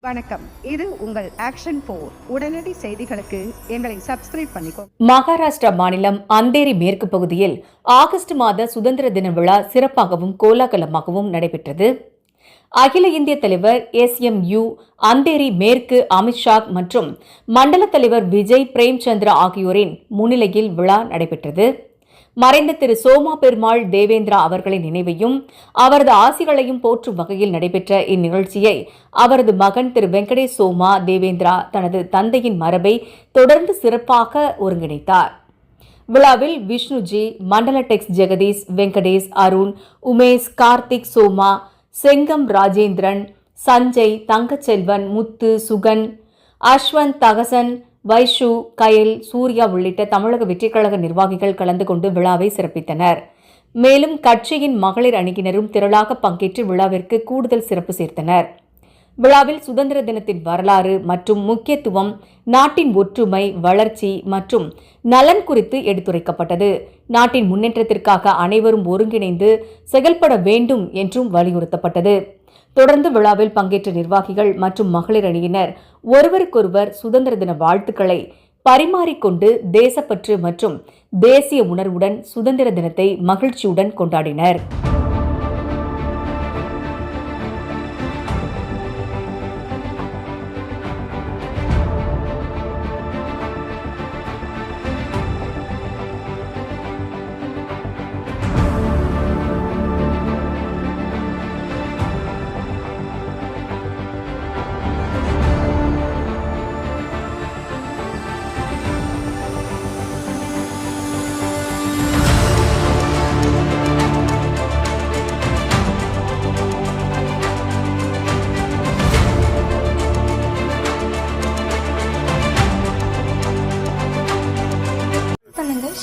வணக்கம். இது உங்கள் ஆக்ஷன் 4. உடனடி செய்திகளுக்கு எங்களை சப்ஸ்கிரைப் பண்ணிக்கோ. மகாராஷ்டிரா மாநிலம் அந்தேரி மேற்கு பகுதியில் ஆகஸ்ட் மாத சுதந்திர தின விழா சிறப்பாகவும் கோலாகலமாகவும் நடைபெற்றது. அகில இந்திய தலைவர் SMU அந்தேரி மேற்கு அமித்ஷா மற்றும் மண்டல தலைவர் விஜய் பிரேம்சந்திரா ஆகியோரின் முன்னிலையில் விழா நடைபெற்றது. மறைந்த திரு சோமா பெருமாள் தேவேந்திரா அவர்களின் நினைவையும் அவரது ஆசிகளையும் போற்றும் வகையில் நடைபெற்ற இந்நிகழ்ச்சியை அவரது மகன் திரு வெங்கடேஷ் சோமா தேவேந்திரா தனது தந்தையின் மரபை தொடர்ந்து சிறப்பாக ஒருங்கிணைத்தார். விழாவில் விஷ்ணுஜி, மண்டல டெக்ஸ் ஜெகதீஷ், வெங்கடேஷ், அருண், உமேஷ், கார்த்திக், சோமா, செங்கம் ராஜேந்திரன், சஞ்சய், தங்கச்செல்வன், முத்து, சுகன், அஸ்வந்த், தகசன், வைஷு, கயல், சூர்யா உள்ளிட்ட தமிழக வெற்றிக்கழக நிர்வாகிகள் கலந்து கொண்டு விழாவை சிறப்பித்தனர். மேலும் கட்சியின் மகளிர் அணியினரும் திரளாக பங்கேற்று விழாவிற்கு கூடுதல் சிறப்பு சேர்த்தனர். விழாவில் சுதந்திர தினத்தின் வரலாறு மற்றும் முக்கியத்துவம், நாட்டின் ஒற்றுமை, வளர்ச்சி மற்றும் நலன் குறித்து எடுத்துரைக்கப்பட்டது. நாட்டின் முன்னேற்றத்திற்காக அனைவரும் ஒருங்கிணைந்து செயல்பட வேண்டும் என்றும் வலியுறுத்தப்பட்டது. தொடர்ந்து விழாவில் பங்கேற்ற நிர்வாகிகள் மற்றும் மகளிர் அணியினர் ஒருவருக்கொருவர் சுதந்திர தின வாழ்த்துக்களை பரிமாறிக்கொண்டு தேசப்பற்று மற்றும் தேசிய உணர்வுடன் சுதந்திர தினத்தை மகிழ்ச்சியுடன் கொண்டாடினர்.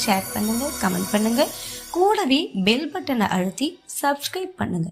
ஷேர் பண்ணுங்க, கமெண்ட் பண்ணுங்க, கூடவே பெல் பட்டனை அழுத்தி சப்ஸ்கிரைப் பண்ணுங்க.